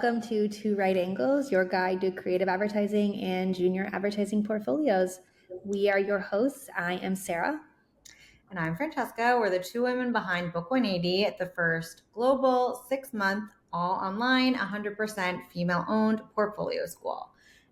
welcome to 2RightAngles, your guide to creative advertising and junior advertising portfolios. We are your hosts. I am Sarah. And I'm Francesca. We're the two women behind Book 180, the first global 6-month, all online, 100% female-owned portfolio school.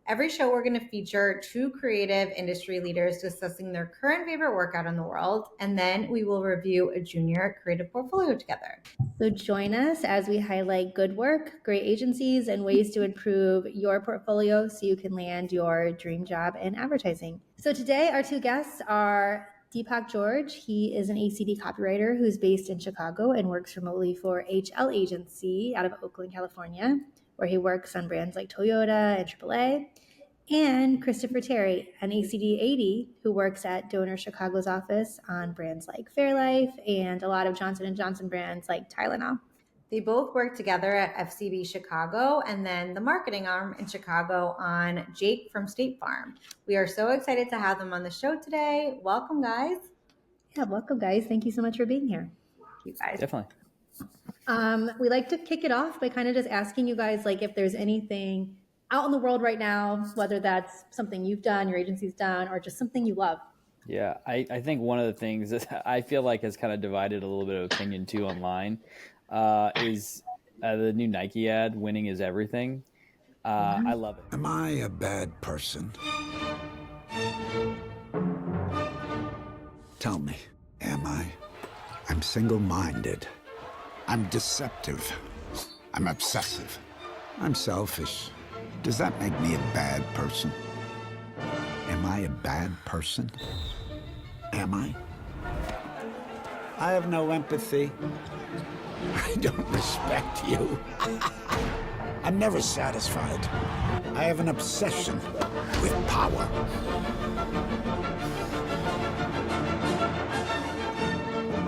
Every show, we're going to feature two creative industry leaders discussing their current favorite workout in the world, and then we will review a junior creative portfolio together. So join us as we highlight good work, great agencies, and ways to improve your portfolio so you can land your dream job in advertising. So today, our two guests are Deepak George. He is an ACD copywriter who's based in Chicago and works remotely for HL Agency out of Oakland, California, where he works on brands like Toyota and AAA. And Christopher Terry, an ACD 80 who works at Donor Chicago's office on brands like Fairlife and a lot of Johnson & Johnson brands like Tylenol. They both work together at FCB Chicago and then the marketing arm in Chicago on Jake from State Farm. We are so excited to have them on the show today. Welcome, guys. Yeah, welcome, guys. Thank you so much for being here. You guys. Definitely. We like to kick it off by kind of just asking you guys, like, if there's anything out in the world right now, whether that's something you've done, your agency's done, or just something you love. Yeah, I think one of the things that I feel like has kind of divided a little bit of opinion too online is the new Nike ad, "Winning is everything." I love it. Am I a bad person? Tell me, am I? I'm single-minded. I'm deceptive. I'm obsessive. I'm selfish. Does that make me a bad person? Am I a bad person? Am I? I have no empathy. I don't respect you. I'm never satisfied. I have an obsession with power.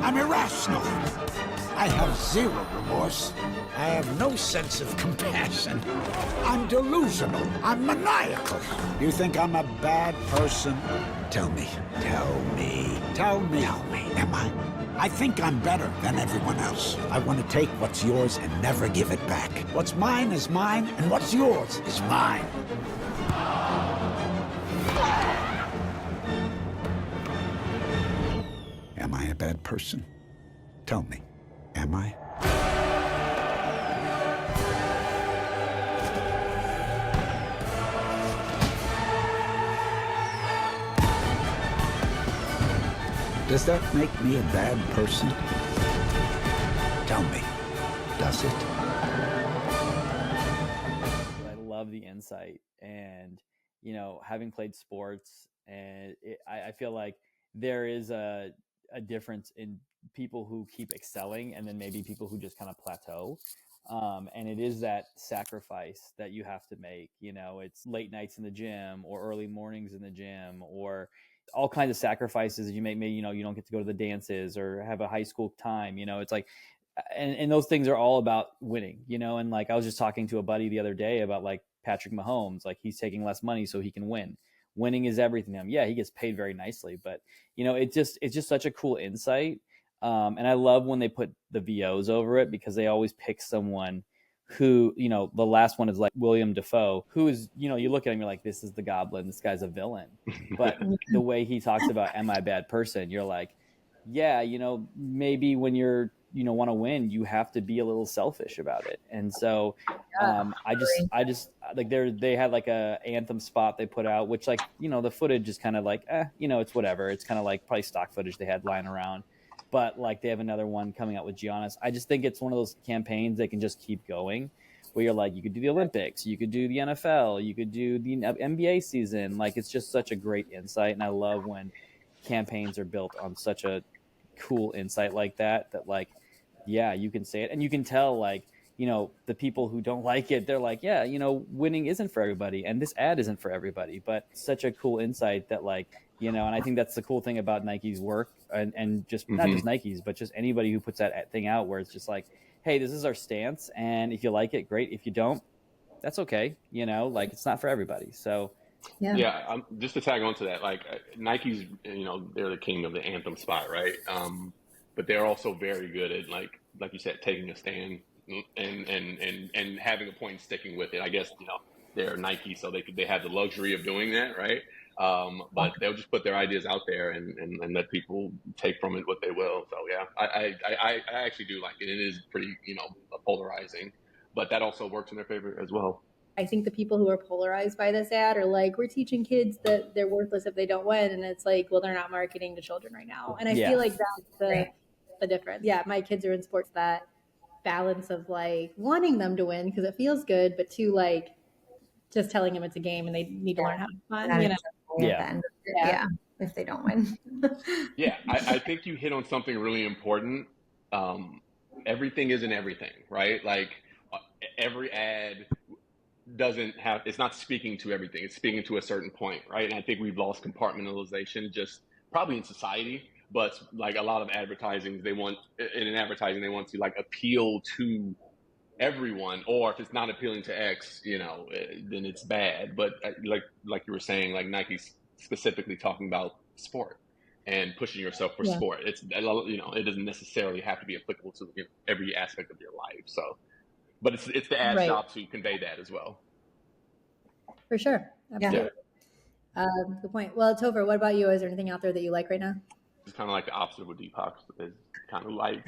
I'm irrational. I have zero remorse. I have no sense of compassion. I'm delusional. I'm maniacal. You think I'm a bad person? Tell me. Tell me. Tell me. Tell me. Am I? I think I'm better than everyone else. I want to take what's yours and never give it back. What's mine is mine, and what's yours is mine. Am I a bad person? Tell me. Am I? Does that make me a bad person? Tell me, does it? I love the insight, and having played sports, and I feel like there is a difference in people who keep excelling and then maybe people who just kind of plateau. And it is that sacrifice that you have to make. It's late nights in the gym or early mornings in the gym or all kinds of sacrifices you make. Maybe, you don't get to go to the dances or have a high school time. It's like, and those things are all about winning, and like, I was just talking to a buddy the other day about like Patrick Mahomes, like he's taking less money so he can win. Winning is everything to him. Yeah, he gets paid very nicely, but it's just such a cool insight. And I love when they put the VOs over it because they always pick someone who, the last one is like William Dafoe, who is, you look at him, you're like, this is the Goblin, this guy's a villain. But the way he talks about, am I a bad person? You're like, yeah, maybe when you're, want to win, you have to be a little selfish about it. And so I just like they had like a anthem spot they put out, which like, the footage is kind of like, it's whatever. It's kind of like probably stock footage they had lying around. But like they have another one coming out with Giannis. I just think it's one of those campaigns that can just keep going where you're like, you could do the Olympics, you could do the NFL, you could do the NBA season. Like, it's just such a great insight. And I love when campaigns are built on such a cool insight like that like, yeah, you can say it. And you can tell like, the people who don't like it, they're like, yeah, winning isn't for everybody. And this ad isn't for everybody, but such a cool insight that like, and I think that's the cool thing about Nike's work and just not just Nike's, but just anybody who puts that thing out where it's just like, hey, this is our stance. And if you like it, great. If you don't, that's okay. Like it's not for everybody. So yeah. Just to tag on to that, like Nike's, they're the king of the anthem spot, right? But they're also very good at like you said, taking a stand, and having a point and sticking with it. I guess, they're Nike, so they have the luxury of doing that, right? But they'll just put their ideas out there and let people take from it what they will. So yeah, I actually do like it. It is pretty, polarizing, but that also works in their favor as well. I think the people who are polarized by this ad are like, we're teaching kids that they're worthless if they don't win. And it's like, well, they're not marketing to children right now. And I feel like that's the difference. Yeah, my kids are in sports, that balance of like wanting them to win because it feels good, but two, like just telling them it's a game and they need to learn how to have fun. Yeah, if they don't win. Yeah, I think you hit on something really important. Everything isn't everything, right? Like every ad it's not speaking to everything. It's speaking to a certain point, right? And I think we've lost compartmentalization just probably in society, but like a lot of advertising, they want to like appeal to everyone, or if it's not appealing to X, then it's bad. But like you were saying, like Nike's specifically talking about sport and pushing yourself for sport. It's, it doesn't necessarily have to be applicable to every aspect of your life. So, but it's the ad shop to convey that as well. For sure. Absolutely. Yeah. Good point. Well, Topher, what about you? Is there anything out there that you like right now? It's kind of like the opposite of what Deepak is kind of like,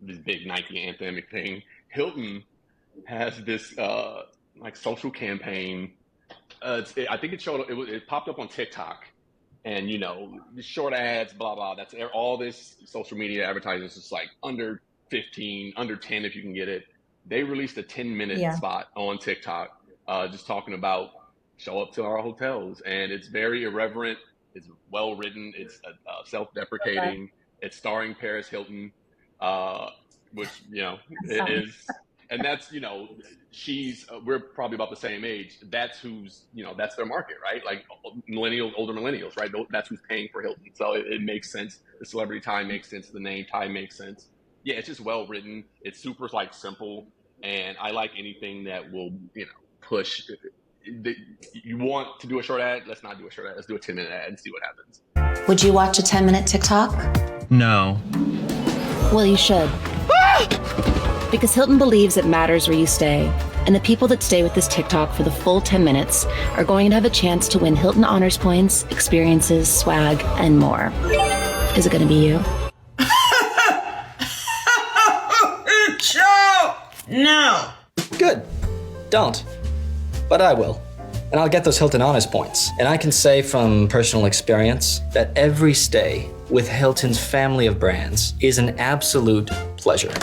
this big Nike anthemic thing. Hilton has this like social campaign. I think it popped up on TikTok, and short ads, blah blah. That's all this social media advertising is just like under 15, under 10 if you can get it. They released a 10-minute spot on TikTok, just talking about show up to our hotels, and it's very irreverent. It's well written. It's self-deprecating. It's starring Paris Hilton, which it is, and that's we're probably about the same age. That's that's their market, right? Like older millennials, right? That's who's paying for Hilton. So it makes sense. The celebrity tie makes sense. The name tie makes sense. Yeah, it's just well written. It's super like simple, and I like anything that will push. You want to do a short ad? Let's not do a short ad. Let's do a 10-minute ad and see what happens. Would you watch a 10-minute TikTok? No. Well, you should. Because Hilton believes it matters where you stay. And the people that stay with this TikTok for the full 10 minutes are going to have a chance to win Hilton Honors Points, experiences, swag, and more. Is it going to be you? No. Good. Don't. But I will. And I'll get those Hilton Honors Points. And I can say from personal experience that every stay with Hilton's family of brands is an absolute pleasure.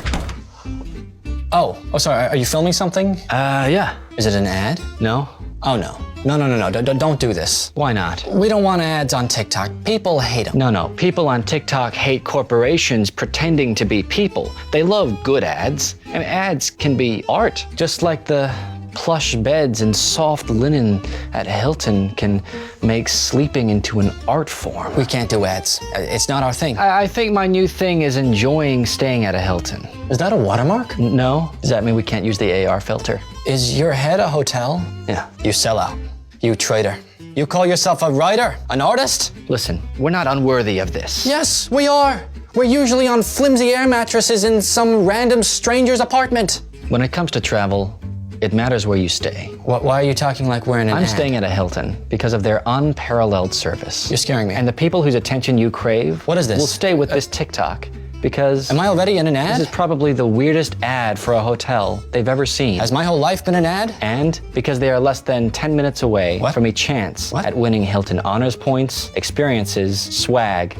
Oh, sorry, are you filming something? Yeah. Is it an ad? No? Oh, no. No, don't do this. Why not? We don't want ads on TikTok. People hate them. No, people on TikTok hate corporations pretending to be people. They love good ads. And ads can be art, just like the plush beds and soft linen at Hilton can make sleeping into an art form. We can't do ads. It's not our thing. I think my new thing is enjoying staying at a Hilton. Is that a watermark? No. Does that mean we can't use the AR filter? Is your head a hotel? Yeah. You sell out. You traitor. You call yourself a writer? An artist? Listen, we're not unworthy of this. Yes, we are. We're usually on flimsy air mattresses in some random stranger's apartment. When it comes to travel, it matters where you stay. Why are you talking like we're in an ad? I'm staying at a Hilton because of their unparalleled service. You're scaring me. And the people whose attention you crave will stay with this TikTok because... Am I already in an ad? This is probably the weirdest ad for a hotel they've ever seen. Has my whole life been an ad? And because they are less than 10 minutes away from a chance at winning Hilton Honors Points, experiences, swag,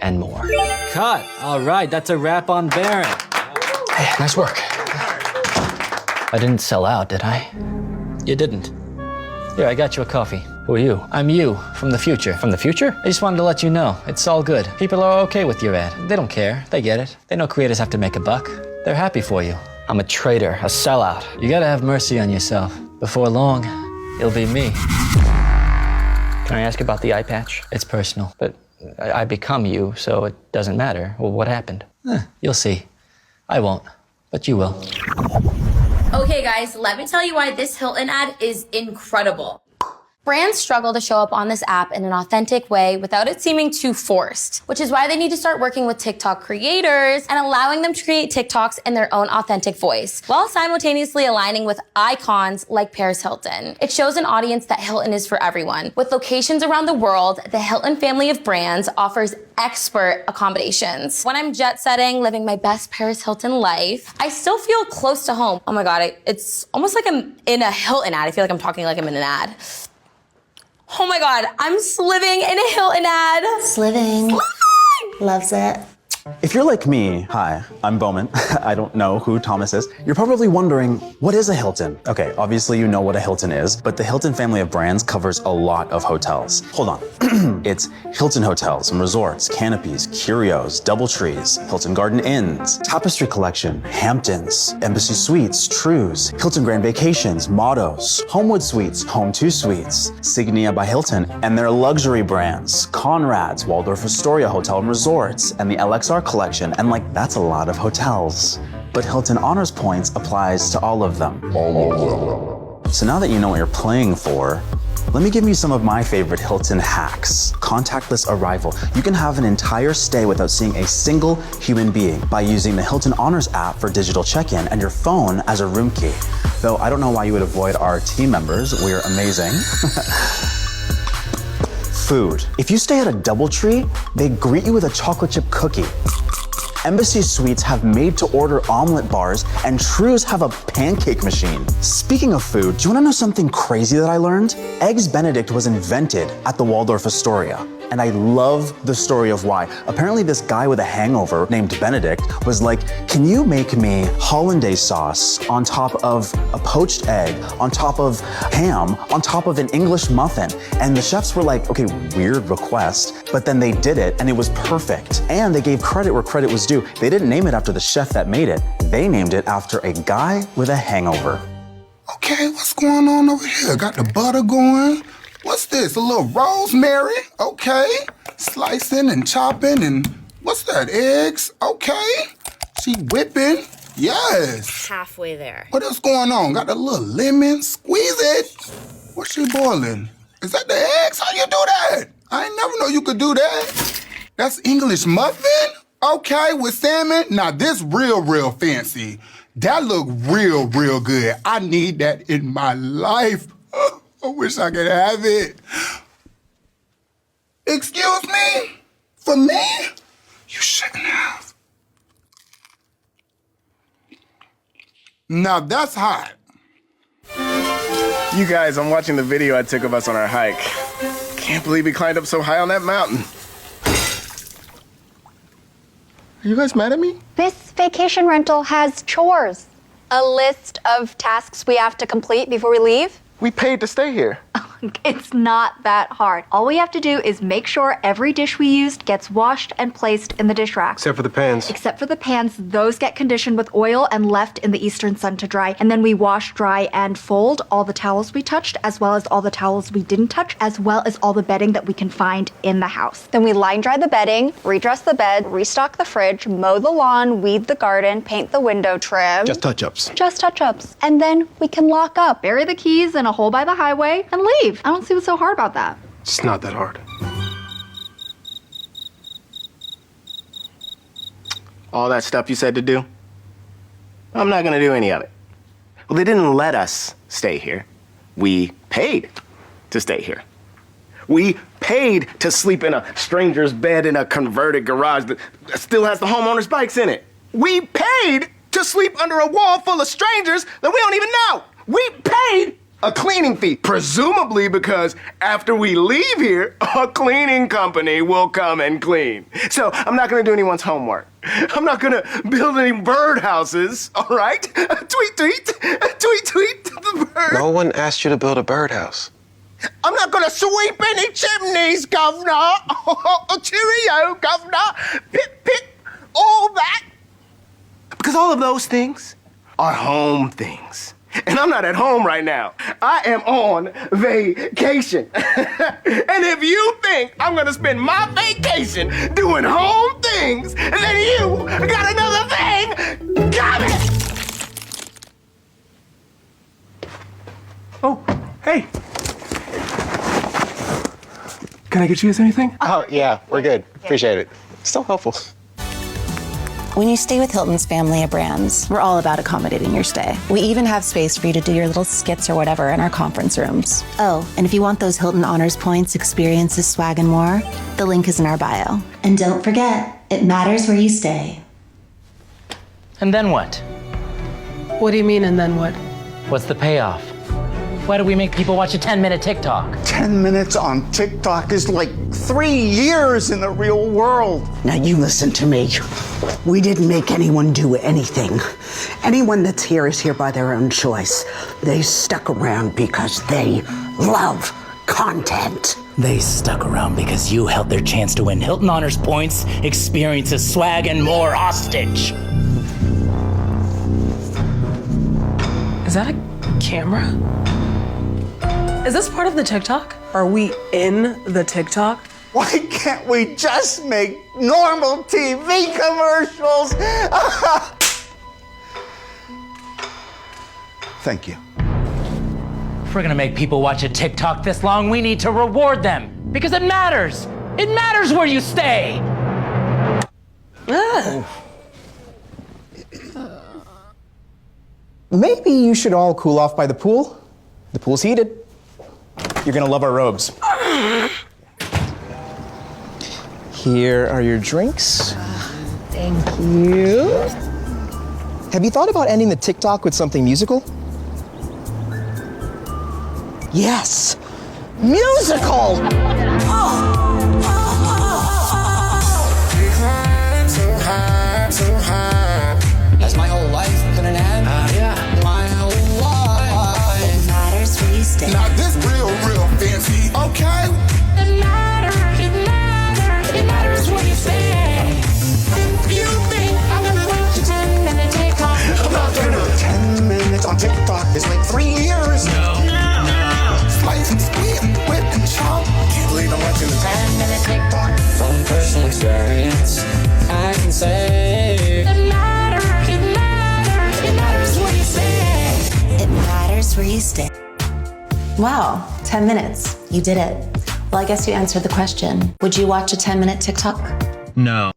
and more. Cut. All right, that's a wrap on Baron. Hey, nice work. I didn't sell out, did I? You didn't. Here, I got you a coffee. Who are you? I'm you, from the future. From the future? I just wanted to let you know, it's all good. People are okay with your ad. They don't care. They get it. They know creators have to make a buck. They're happy for you. I'm a traitor, a sellout. You gotta have mercy on yourself. Before long, it'll be me. Can I ask about the eye patch? It's personal, but I become you, so it doesn't matter. Well, what happened? You'll see. I won't, but you will. Okay guys, let me tell you why this Hilton ad is incredible. Brands struggle to show up on this app in an authentic way without it seeming too forced, which is why they need to start working with TikTok creators and allowing them to create TikToks in their own authentic voice, while simultaneously aligning with icons like Paris Hilton. It shows an audience that Hilton is for everyone. With locations around the world, the Hilton family of brands offers expert accommodations. When I'm jet setting, living my best Paris Hilton life, I still feel close to home. Oh my God, it's almost like I'm in a Hilton ad. I feel like I'm talking like I'm in an ad. Oh my God, I'm sliving in a Hilton ad. Sliving. Loves it. If you're like me, hi, I'm Bowman. I don't know who Thomas is. You're probably wondering, what is a Hilton? Okay, obviously you know what a Hilton is, but the Hilton family of brands covers a lot of hotels. Hold on. It's Hilton Hotels and Resorts, Canopies, Curios, Doubletrees, Hilton Garden Inns, Tapestry Collection, Hamptons, Embassy Suites, Trues, Hilton Grand Vacations, Mottos, Homewood Suites, Home2 Suites, Signia by Hilton, and their luxury brands, Conrad's, Waldorf Astoria Hotel and Resorts, and the LXR Collection, and like, that's a lot of hotels. But Hilton Honors Points applies to all of them. So now that you know what you're playing for, let me give you some of my favorite Hilton hacks. Contactless arrival. You can have an entire stay without seeing a single human being by using the Hilton Honors app for digital check-in and your phone as a room key. Though I don't know why you would avoid our team members. We're amazing. Food. If you stay at a Doubletree, they greet you with a chocolate chip cookie. Embassy Suites have made-to-order omelet bars, and Trues have a pancake machine. Speaking of food, do you want to know something crazy that I learned? Eggs Benedict was invented at the Waldorf Astoria, and I love the story of why. Apparently this guy with a hangover named Benedict was like, can you make me hollandaise sauce on top of a poached egg, on top of ham, on top of an English muffin? And the chefs were like, okay, weird request, but then they did it and it was perfect. And they gave credit where credit was due. They didn't name it after the chef that made it. They named it after a guy with a hangover. Okay, what's going on over here? Got the butter going. What's this, a little rosemary? Okay, slicing and chopping and what's that, eggs? Okay, she whipping, yes. Halfway there. What else going on? Got a little lemon, squeeze it. What's she boiling? Is that the eggs? How you do that? I ain't never know you could do that. That's English muffin? Okay, with salmon? Now this real fancy. That look real good. I need that in my life. I wish I could have it. Excuse me? For me? You shouldn't have. Now that's hot. You guys, I'm watching the video I took of us on our hike. Can't believe we climbed up so high on that mountain. Are you guys mad at me? This vacation rental has chores. A list of tasks we have to complete before we leave. We paid to stay here. It's not that hard. All we have to do is make sure every dish we used gets washed and placed in the dish rack. Except for the pans. Except for the pans, those get conditioned with oil and left in the eastern sun to dry. And then we wash, dry, and fold all the towels we touched, as well as all the towels we didn't touch, as well as all the bedding that we can find in the house. Then we line dry the bedding, redress the bed, restock the fridge, mow the lawn, weed the garden, paint the window trim. Just touch-ups. Just touch-ups. And then we can lock up, bury the keys in a hole by the highway, and leave. I don't see what's so hard about that. It's not that hard. All that stuff you said to do, I'm not gonna do any of it. Well, they didn't let us stay here. We paid to stay here. We paid to sleep in a stranger's bed in a converted garage that still has the homeowner's bikes in it. We paid to sleep under a wall full of strangers that we don't even know. We paid a cleaning fee, presumably because after we leave here, a cleaning company will come and clean. So I'm not gonna do anyone's homework. I'm not gonna build any birdhouses, all right? Tweet, tweet, tweet, tweet to the bird. No one asked you to build a birdhouse. I'm not gonna sweep any chimneys, governor. Cheerio, governor. Pip, pip, all that. Because all of those things are home things. And I'm not at home right now. I am on vacation. And if you think I'm gonna spend my vacation doing home things, then you got another thing coming! Oh, hey. Can I get you guys anything? Oh, yeah, we're good. Appreciate it. So helpful. When you stay with Hilton's family of brands, we're all about accommodating your stay. We even have space for you to do your little skits or whatever in our conference rooms. Oh, and if you want those Hilton Honors points, experiences, swag, and more, the link is in our bio. And don't forget, it matters where you stay. And then what? What do you mean, and then what? What's the payoff? Why do we make people watch a 10-minute TikTok? 10 minutes on TikTok is like 3 years in the real world. Now you listen to me. We didn't make anyone do anything. Anyone that's here is here by their own choice. They stuck around because they love content. They stuck around because you held their chance to win Hilton Honors points, experiences, swag, and more hostage. Is that a camera? Is this part of the TikTok? Are we in the TikTok? Why can't we just make normal TV commercials? Thank you. If we're gonna make people watch a TikTok this long, we need to reward them because it matters. It matters where you stay. Maybe you should all cool off by the pool. The pool's heated. You're gonna love our robes. Here are your drinks. Thank you. Have you thought about ending the TikTok with something musical? Yes, musical! Has my whole life been an ad? Yeah. My whole life. It matters where you stay. Now this real fancy, okay? It matters where you stay. You think I'm gonna watch a 10-minute TikTok? I'm not gonna. 10 minutes on TikTok is like 3 years. Slice and squeeze, whip and chop. Can't believe I'm watching a 10-minute TikTok. From personal experience, I can say It matters where you stay. It matters where you stay. Wow, 10 minutes. You did it. Well, I guess you answered the question. Would you watch a 10-minute TikTok? No.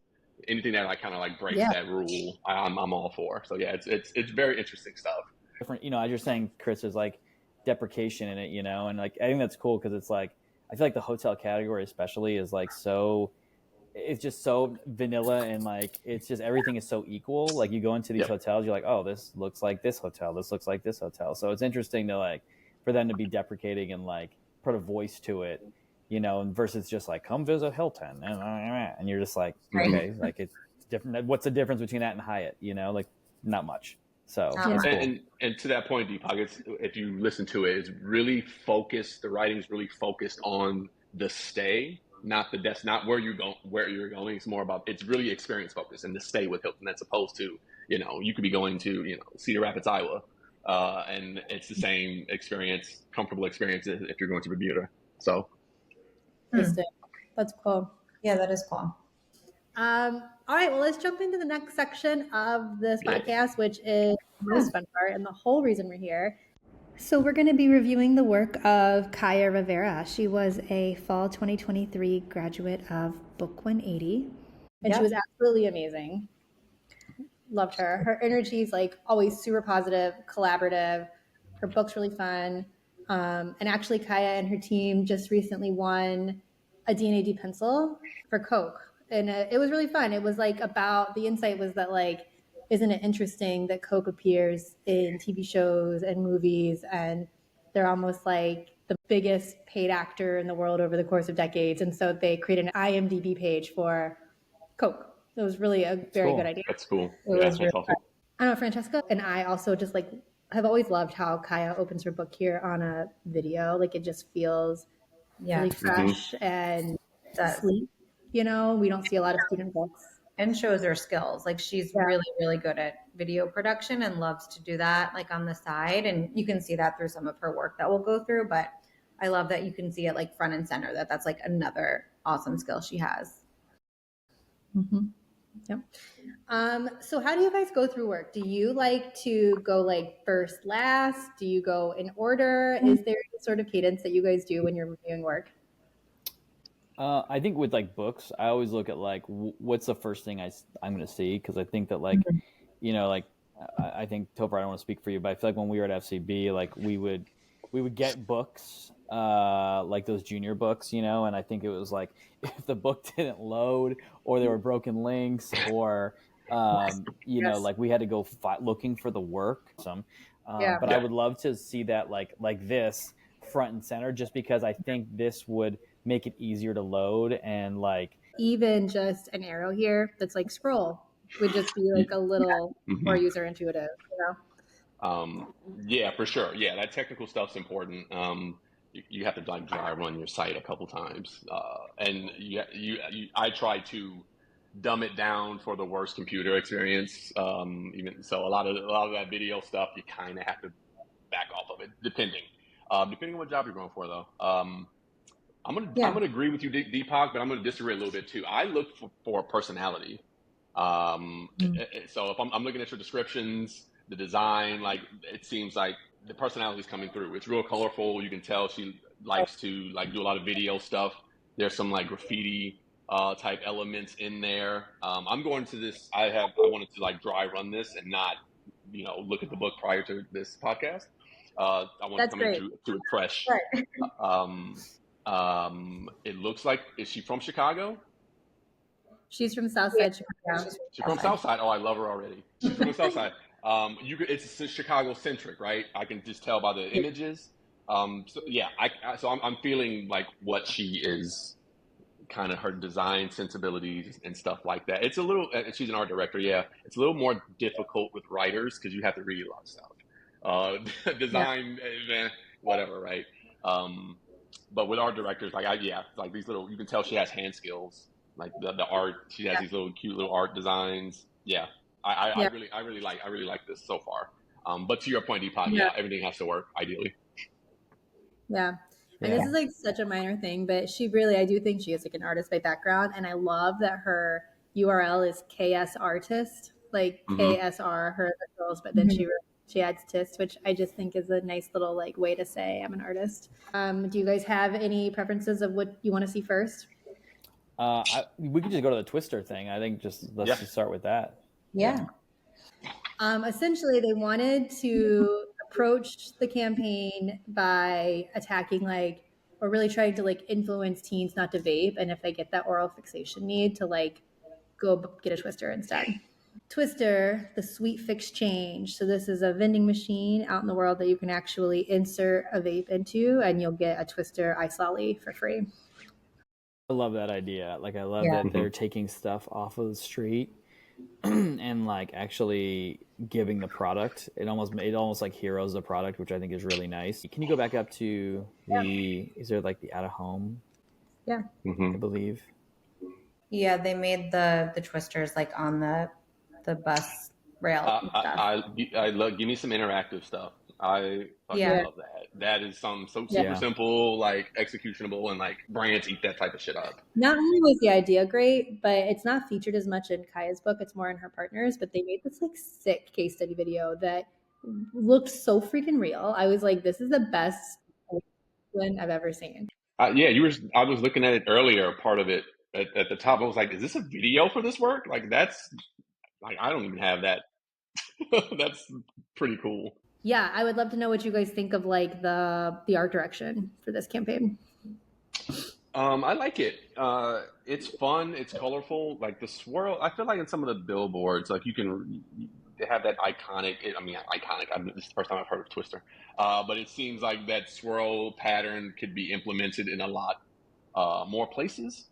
Anything that like kind of like breaks that rule, I'm all for. So yeah, it's very interesting stuff. Different, as you're saying, Chris, there's like deprecation in it, and like I think that's cool because it's like I feel like the hotel category especially is like so. It's just so vanilla and like it's just everything is so equal. Like you go into these hotels, you're like, oh, this looks like this hotel. This looks like this hotel. So it's interesting to like for them to be deprecating and like put a voice to it, and versus just like come visit Hilton and you're just like okay, like it's different. What's the difference between that and Hyatt? Like not much. So and to that point, Deepak, if you listen to it, it's really focused. The writing's really focused on the stay. Not where you're going. It's more about it's really experience focused and the stay with Hilton as opposed to you could be going to Cedar Rapids, Iowa, and it's the same experience, comfortable experience if you're going to Bermuda. So that's cool. Yeah, that is cool. All right, well, let's jump into the next section of this podcast, which is the most fun part and the whole reason we're here. So we're going to be reviewing the work of Kaa Rivera. She was a fall 2023 graduate of Book 180, and she was absolutely amazing. Loved her. Her energy is like always super positive, collaborative. Her book's really fun. And actually, Kaa and her team just recently won a D&AD pencil for Coke. And it was really fun. It was like about the insight was that like, isn't it interesting that Coke appears in TV shows and movies and they're almost like the biggest paid actor in the world over the course of decades. And so they created an IMDb page for Coke. It was really a very good idea. That's cool. That's really awesome. I know Francesca and I also just like have always loved how Kaa opens her book here on a video. Like it just feels really fresh and sleek. We don't see a lot of student books. And shows her skills. Like she's really, really good at video production and loves to do that like on the side. And you can see that through some of her work that we'll go through. But I love that you can see it like front and center, that's like another awesome skill she has. Mm-hmm. Yep. So how do you guys go through work? Do you like to go like first, last? Do you go in order? Is there any sort of cadence that you guys do when you're reviewing work? I think with like books, I always look at like what's the first thing I'm going to see, because I think that like like I think Topher, I don't want to speak for you, but I feel like when we were at FCB, like we would get books, like those junior books, and I think it was like if the book didn't load or there were broken links or like we had to go looking for the work. But I would love to see that like this front and center, just because I think this would make it easier to load, and like even just an arrow here that's like scroll would just be like a little more user intuitive, Yeah, for sure. Yeah, that technical stuff's important. You have to like dry run your site a couple times, and I try to dumb it down for the worst computer experience. Even so, a lot of that video stuff, you kind of have to back off of it, depending on what job you're going for, though. I'm gonna agree with you, Deepak, but I'm gonna disagree a little bit too. I look for personality. So if I'm looking at your descriptions, the design, like it seems like the personality is coming through. It's real colorful. You can tell she likes to like do a lot of video stuff. There's some like graffiti type elements in there. I'm going to this. I wanted to like dry run this and not look at the book prior to this podcast. I want to come into it fresh. It looks like, is she from Chicago? She's from Southside Chicago. She's from Southside. Oh, I love her already. She's from the Southside. It's Chicago centric, right? I can just tell by the images. I'm feeling like what she is, kind of her design sensibilities and stuff like that. It's a little. She's an art director. Yeah, it's a little more difficult with writers because you have to read a lot of stuff. Design, whatever, right? But with art directors, like these little, you can tell she has hand skills. Like the art, she has these little cute little art designs. Yeah, I really like this so far. But to your point, Deepak, everything has to work ideally. Yeah. And this is like such a minor thing, but I do think she is like an artist by background, and I love that her URL is KS Artist, like KSR her girls, but then she adds tist, which I just think is a nice little like way to say I'm an artist. Do you guys have any preferences of what you want to see first? We could just go to the Twister thing. I think let's just start with that. Yeah. Essentially, they wanted to approach the campaign by attacking or really trying to like influence teens not to vape, and if they get that oral fixation need, to like go get a Twister instead. Twister, the sweet fix change. So this is a vending machine out in the world that you can actually insert a vape into, and you'll get a Twister ice lolly for free. I love that idea. Like, I love that they're taking stuff off of the street and like actually giving the product. It almost like heroes the product, which I think is really nice. Can you go back up to is there like the out of home? Yeah. I believe. Yeah, they made the Twisters like on the bus rail and stuff. I love, give me some interactive stuff. I love that. That is some super simple, like executionable, and like brands eat that type of shit up. Not only was the idea great, but it's not featured as much in Kaya's book. It's more in her partner's. But they made this like sick case study video that looked so freaking real. I was like, this is the best one I've ever seen. I was looking at it earlier. Part of it at the top, I was like, is this a video for this work? Like, that's like, I don't even have that. That's pretty cool. Yeah, I would love to know what you guys think of like the art direction for this campaign. I like it. It's fun. It's colorful. Like the swirl. I feel like in some of the billboards, like they have that iconic. Iconic. This is the first time I've heard of Twister. But it seems like that swirl pattern could be implemented in a lot more places,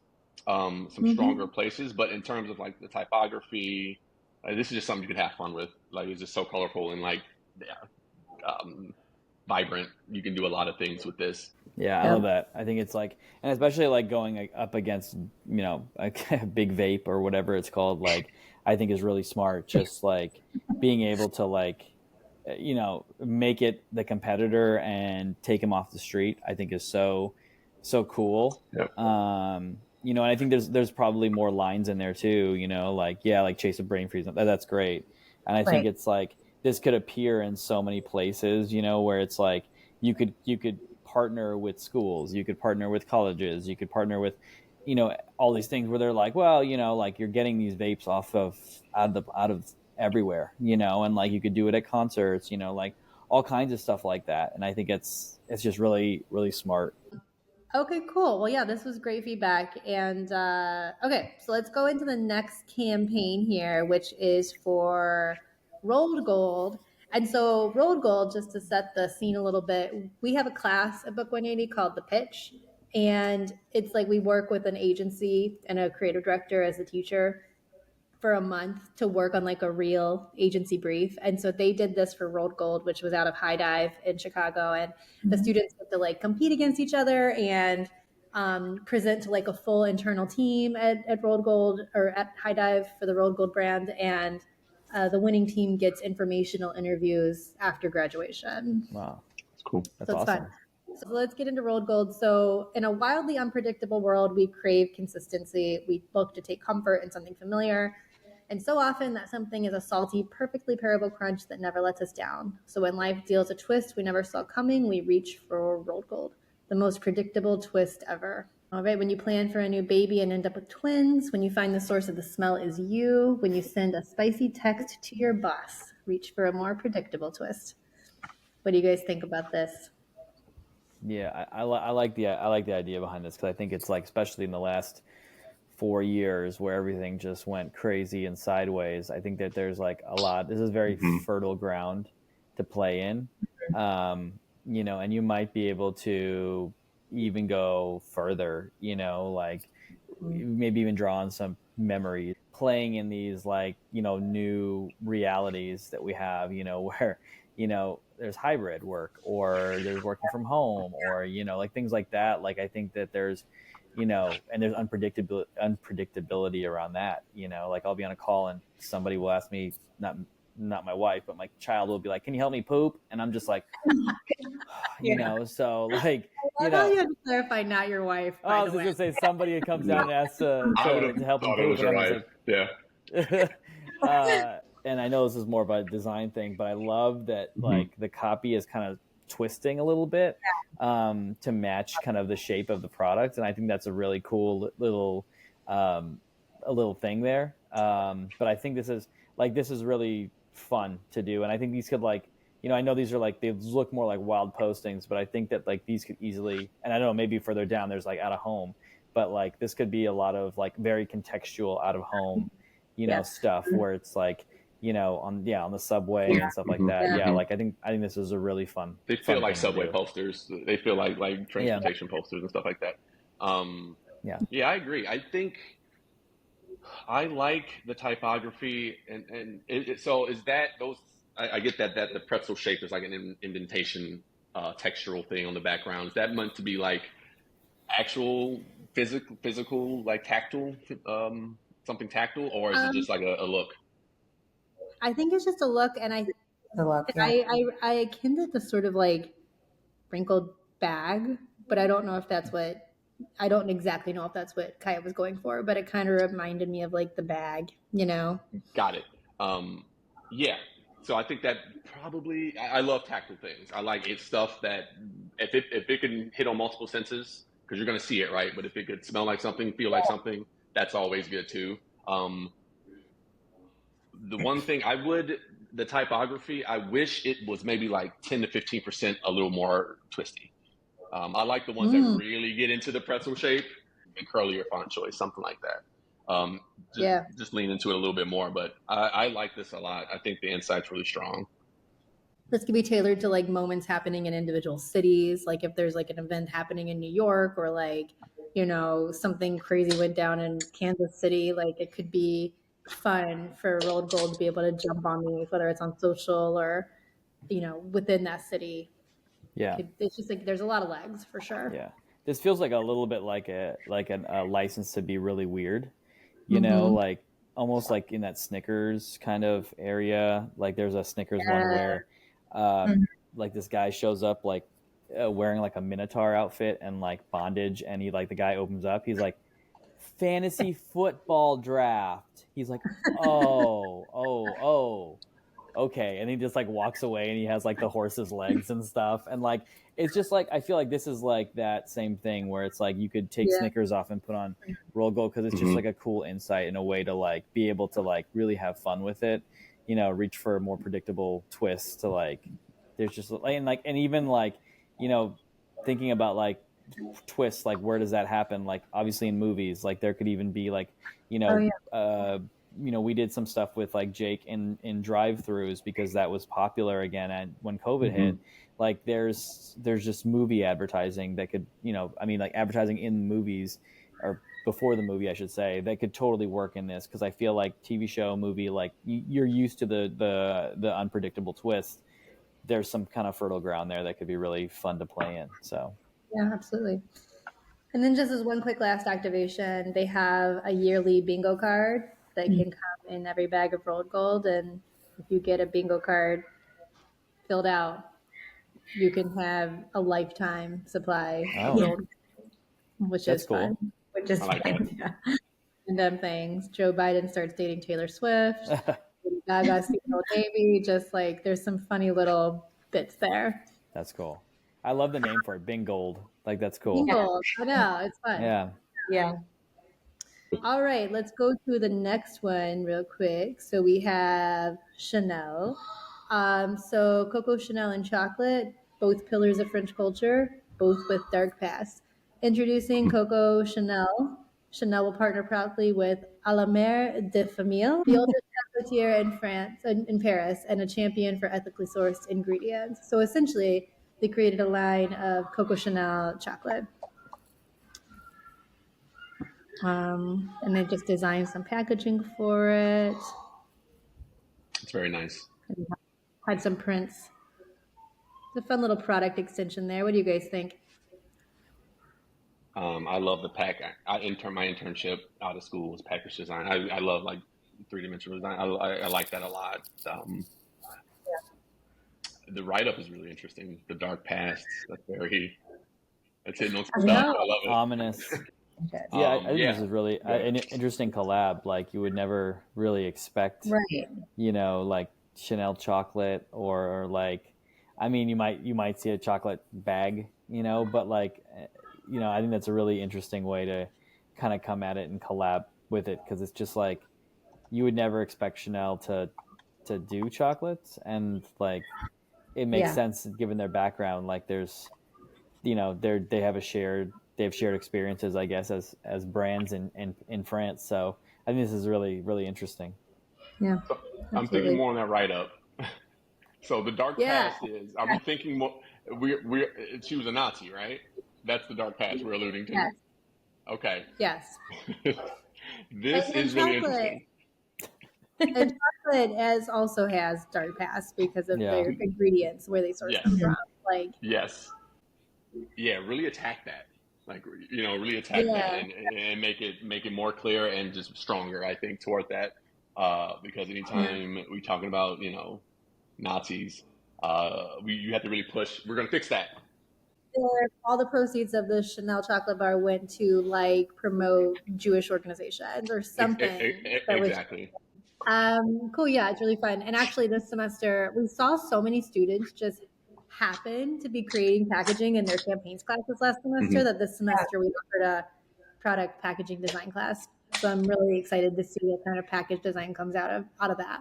some stronger places. But in terms of like the typography, this is just something you can have fun with. Like, it's just so colorful and like vibrant. You can do a lot of things with this. Yeah, I love that. I think it's like, and especially like going up against, a big vape or whatever it's called, like, I think is really smart. Just like being able to like, make it the competitor and take them off the street, I think is so cool. Yep. And I think there's probably more lines in there too, like chase a brain freeze. That's great. And I think it's like, this could appear in so many places, where it's like you could partner with schools, you could partner with colleges, you could partner with all these things where they're like, well, like you're getting these vapes out of everywhere, and like you could do it at concerts, like all kinds of stuff like that. And I think it's just really, really smart. Okay, cool. Well, yeah, this was great feedback. And okay, so let's go into the next campaign here, which is for Rolled Gold. And so, Rolled Gold, just to set the scene a little bit, we have a class at Book 180 called The Pitch. And it's like we work with an agency and a creative director as a teacher for a month to work on like a real agency brief. And so they did this for Rolled Gold, which was out of High Dive in Chicago. And the students have to like compete against each other and present to like a full internal team at Rolled Gold or at High Dive for the Rolled Gold brand. And the winning team gets informational interviews after graduation. Wow. That's cool. That's so it's awesome. fun. So let's get into Rolled Gold. So in a wildly unpredictable world, we crave consistency. We look to take comfort in something familiar. And so often that something is a salty, perfectly parable crunch that never lets us down. So when life deals a twist we never saw coming, we reach for Rolled Gold, the most predictable twist ever. All right, when you plan for a new baby and end up with twins, when you find the source of the smell is you, when you send a spicy text to your boss, reach for a more predictable twist. What do you guys think about this? Yeah, I like the idea behind this, because I think it's like, especially in the last 4 years where everything just went crazy and sideways, I think that there's like a lot. This is very fertile ground to play in, and you might be able to even go further, like maybe even draw on some memories, playing in these like, new realities that we have, where, there's hybrid work or there's working from home or, like things like that. Like, I think that there's, and there's unpredictability around that, like I'll be on a call and somebody will ask me, not my wife, but my child will be like, can you help me poop? And I'm just like, so like, I thought you had to clarify, not your wife. I was just gonna say somebody comes down and asks to help him poop, and I'm just like, and I know this is more of a design thing, but I love that like the copy is kind of twisting a little bit to match kind of the shape of the product, and I think that's a really cool little thing there. But I think this is really fun to do, and I think these could like, I know these are like, they look more like wild postings, but I think that like these could easily, and I don't know, maybe further down there's like out of home, but like this could be a lot of like very contextual out of home, stuff where it's like, on the subway and stuff like that. Yeah, like I think this is a really fun. They feel like subway posters. They feel like transportation posters and stuff like that. Yeah, I agree. I think I like the typography, and so is that those. I get that the pretzel shape is like an indentation textural thing on the background. Is that meant to be like actual physical like tactile, something tactile, or is it just like a look? I think it's just a look, and I akin it to sort of like wrinkled bag, but I don't know if that's what. I don't exactly know if that's what Kaya was going for, but it kind of reminded me of like the bag, Got it. Yeah. So I think that probably, I love tactile things. I like it's stuff that if it can hit on multiple senses, because you're going to see it, right? But if it could smell like something, feel like something, that's always good too. The one thing the typography, I wish it was maybe like 10 to 15% a little more twisty. I like the ones that really get into the pretzel shape and curlier font choice, something like that. Just lean into it a little bit more, but I like this a lot. I think the insight's really strong. This could be tailored to like moments happening in individual cities. Like if there's like an event happening in New York, or like, something crazy went down in Kansas City, like it could be fun for Rolled Gold to be able to jump on these, whether it's on social or, within that city. Yeah. It's just like, there's a lot of legs for sure. Yeah. This feels like a little bit like a license to be really weird, like almost like in that Snickers kind of area. Like there's a Snickers one where like this guy shows up like wearing like a Minotaur outfit and like bondage, and he like, the guy opens up, he's like, fantasy football draft. He's like, oh, okay, and he just like walks away, and he has like the horse's legs and stuff, and like it's just like I feel like this is like that same thing where it's like you could take Snickers off and put on Roll Gold because it's just like a cool insight and a way to like be able to like really have fun with it. You know, reach for a more predictable twist to like. There's just and even like, you know, thinking about like twists, like where does that happen? Like obviously in movies, like there could even be like, you know, we did some stuff with like Jake in drive-throughs because that was popular again and when COVID hit. Like there's just movie advertising that could, you know, I mean like advertising in movies or before the movie, I should say, that could totally work in this because I feel like TV show, movie, like you're used to the unpredictable twist. There's some kind of fertile ground there that could be really fun to play in. So yeah, absolutely. And then just as one quick last activation, they have a yearly bingo card that can come in every bag of rolled gold. And if you get a bingo card filled out, you can have a lifetime supply of rolled gold, which is fun. Which is fun. Yeah. Random things. Joe Biden starts dating Taylor Swift. Gaga sees Old Navy. Just like there's some funny little bits there. That's cool. I love the name for it, Bing Gold. Like that's cool. Bing Gold. I know, it's fun. Yeah. Yeah. All right, let's go to the next one real quick. So we have Chanel. So Coco Chanel and chocolate, both pillars of French culture, both with dark past. Introducing Coco Chanel. Chanel will partner proudly with A la Mère de Famille, the oldest chocolatier in France, in Paris, and a champion for ethically sourced ingredients. So essentially, they created a line of Coco Chanel chocolate. And they just designed some packaging for it. It's very nice. Had some prints. It's a fun little product extension there. What do you guys think? I love the pack. My internship out of school was package design. I love like three-dimensional design. I like that a lot. The write-up is really interesting. The dark past. That's hitting on some stuff. I love it. Ominous. Yeah, I think this is really an interesting collab. Like you would never really expect, you know, like Chanel chocolate or like, I mean, you might see a chocolate bag, you know, but like, you know, I think that's a really interesting way to kind of come at it and collab with it because it's just like you would never expect Chanel to do chocolates and like it makes sense given their background. Like there's, you know, they have shared experiences, I guess, as brands in France. So I think this is really, really interesting. Yeah. So I'm thinking more on that write-up. So the dark past is, are we thinking more, she was a Nazi, right? That's the dark past we're alluding to. Yes. Okay. Yes. This is really interesting. And chocolate also has dark past because of their ingredients, where they source them from. Like really attack that. Like, you know, really attack that and make it more clear and just stronger, I think, toward that. Because anytime we're talking about, you know, Nazis, you have to really push. We're going to fix that. All the proceeds of the Chanel chocolate bar went to like promote Jewish organizations or something. Exactly. Cool. Yeah, it's really fun. And actually, this semester we saw so many students just happen to be creating packaging in their campaigns classes last semester that this semester we offered a product packaging design class. So I'm really excited to see what kind of package design comes out of that.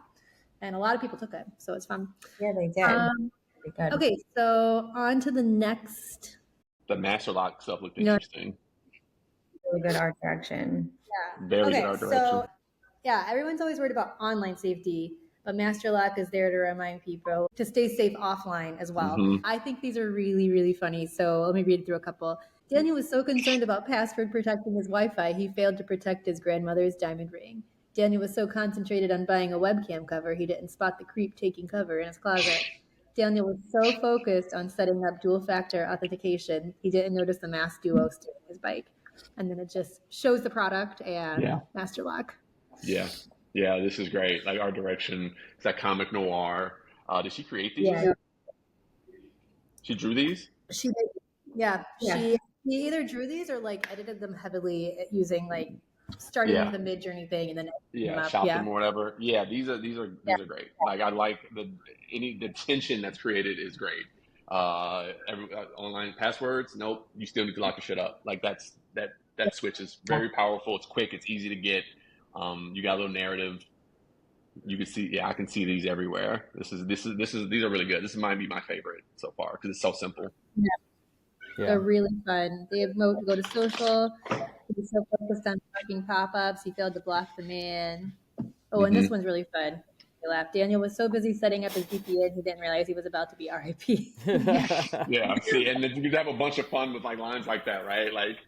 And a lot of people took it, so it's fun. Yeah, they did. Okay, so on to the next. The Master Lock stuff looked interesting. Really good art direction. Yeah. Very good art direction. So, yeah, everyone's always worried about online safety, but Master Lock is there to remind people to stay safe offline as well. I think these are really, really funny. So let me read through a couple. Daniel was so concerned about password protecting his Wi-Fi, he failed to protect his grandmother's diamond ring. Daniel was so concentrated on buying a webcam cover, he didn't spot the creep taking cover in his closet. Daniel was so focused on setting up dual-factor authentication, he didn't notice the Mask Duo steering his bike. And then it just shows the product and Master Lock. Yeah, this is great. Like art direction, it's that comic noir. Did she create these? Yeah. She drew these? She She either drew these or like edited them heavily using like starting with a mid-journey thing and then shop them or whatever. Yeah, these are great. Like I like the tension that's created is great. online passwords. Nope, you still need to lock your shit up. Like that switch is very powerful. It's quick. It's easy to get. You got a little narrative. You can see, I can see these everywhere. These are really good. This might be my favorite so far because it's so simple. Yeah. They're really fun. They have mode to go to social. He's so focused on blocking pop-ups. He failed to block the man. Oh, and this one's really fun. I laughed. Daniel was so busy setting up his VPN, he didn't realize he was about to be RIP. Yeah. See, and then you can have a bunch of fun with like lines like that, right? Like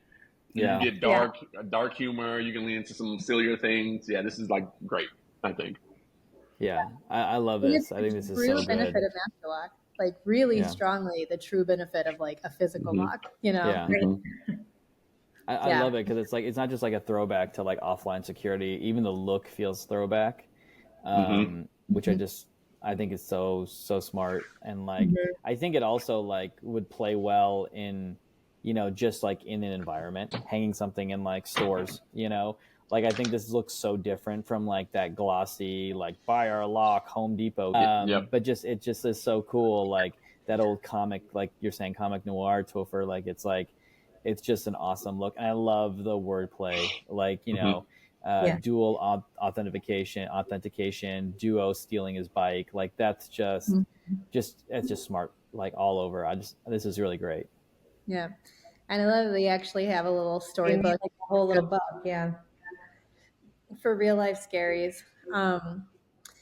you can get dark humor. You can lean into some sillier things. Yeah, this is like great, I think. Yeah, I love this. I think this is so true good. benefit of master lock, like really strongly the true benefit of like a physical lock, you know? Yeah. I love it because it's not just like a throwback to like offline security. Even the look feels throwback, which I think is so smart. And like I think it also like would play well in, you know, just like in an environment, hanging something in like stores, you know. Like I think this looks so different from like that glossy like buy our lock Home Depot, but it just is so cool. Like that old comic, like you're saying, comic noir Topher. Like it's just an awesome look, and I love the wordplay. Like you know, dual authentication, duo stealing his bike. Like that's just it's just smart. Like all over. This is really great. Yeah, and I love that they actually have a little storybook, like a whole little book. Yeah. For real life scaries.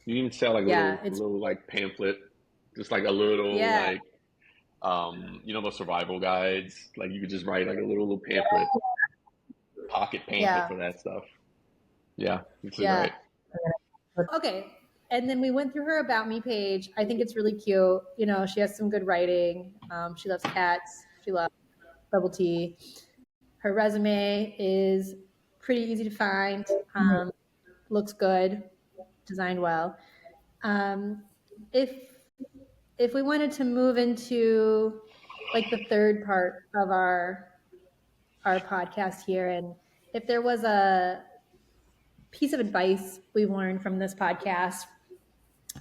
You can sell like a little like pamphlet, just like a little like you know those survival guides. Like you could just write like a little pamphlet, pocket pamphlet for that stuff. Yeah, it's great. Okay, and then we went through her About Me page. I think it's really cute. You know, she has some good writing. She loves cats. She loves bubble tea. Her resume is pretty easy to find. Looks good, designed well. If we wanted to move into like the third part of our podcast here, and if there was a piece of advice we learned from this podcast,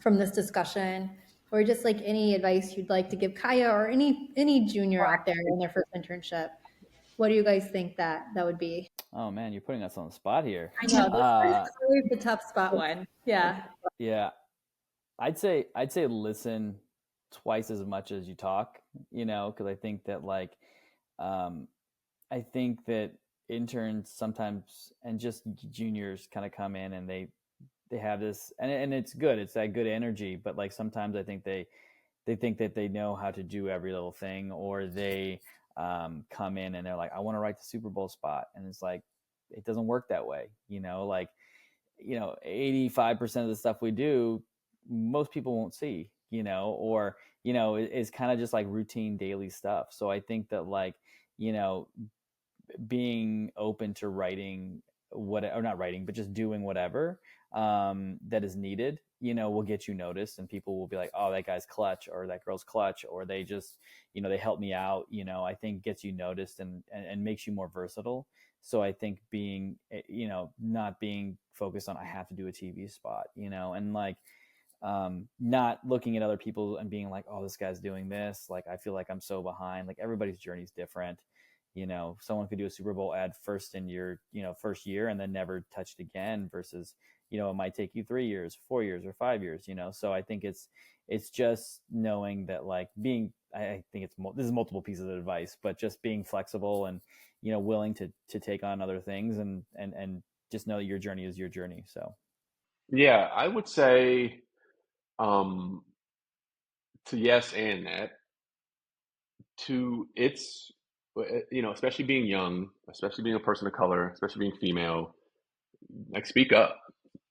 from this discussion, or just like any advice you'd like to give Kaya or any junior out there in their first internship, what do you guys think that would be? Oh man, you're putting us on the spot here. I know, this is always the tough spot one. Yeah. Yeah. I'd say listen twice as much as you talk, you know, because I think that like I think that interns sometimes and just juniors kind of come in and they have this and it's good. It's that good energy, but like sometimes I think they think that they know how to do every little thing, or they come in and they're like, I want to write the Super Bowl spot. And it's like, it doesn't work that way. You know, like, you know, 85% of the stuff we do, most people won't see, you know, or, you know, it's kind of just like routine daily stuff. So I think that like, you know, being open to writing or not writing, but just doing whatever that is needed, you know, will get you noticed, and people will be like, oh, that guy's clutch, or that girl's clutch, or they just, you know, they help me out, you know. I think gets you noticed and makes you more versatile. So I think being, you know, not being focused on I have to do a TV spot, you know, and like not looking at other people and being like, oh, this guy's doing this, like I feel like I'm so behind. Like everybody's journey is different. You know, someone could do a Super Bowl ad first in your, you know, first year and then never touched again, versus, you know, it might take you 3 years, 4 years, or 5 years, you know? So I think it's just knowing that like being, I think this is multiple pieces of advice, but just being flexible and, you know, willing to take on other things and just know that your journey is your journey. So. Yeah, I would say, to yes and that, to it's, you know, especially being young, especially being a person of color, especially being female, like speak up.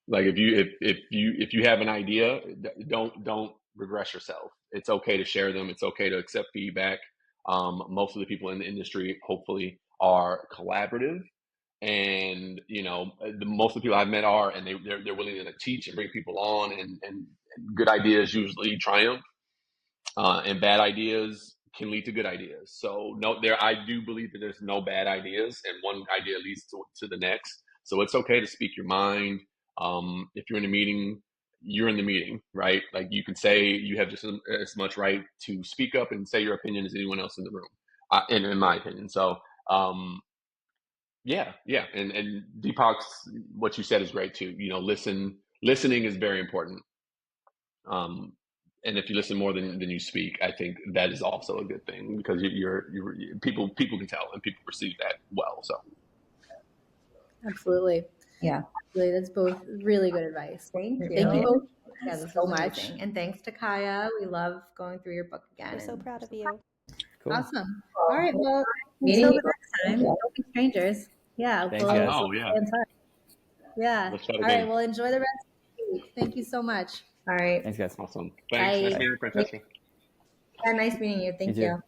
Like if you have an idea, don't regress yourself. It's okay to share them. It's okay to accept feedback. Most of the people in the industry, hopefully, are collaborative, and you know, most of the people I've met are, and they're willing to teach and bring people on, and good ideas usually triumph, and bad ideas can lead to good ideas. So I do believe that there's no bad ideas, and one idea leads to the next. So it's okay to speak your mind. If you're in a meeting you're in the meeting, right? Like you can say you have just as much right to speak up and say your opinion as anyone else in the room, in my opinion. So, yeah. And Deepak's, what you said is great too. Listening is very important. And if you listen more than you speak, I think that is also a good thing, because people can tell and people perceive that well. So, Absolutely. Yeah. Absolutely. That's both really good advice. Thank you. Thank you both Yeah, this so was much. amazing. And thanks to Kaya. We love going through your book again. We're so proud of you. Cool. Awesome. All right. Well, Meeting until you. the next time, don't be strangers. Yeah. Thanks, we'll guys. Oh, yeah. stay in touch. Yeah. Let's try All again. right. Well, enjoy the rest of the week. Thank you so much. All right. Thanks, guys. Awesome. Bye. Thanks. Nice meeting you, Francesca. Yeah, nice meeting you. Thank You too. you.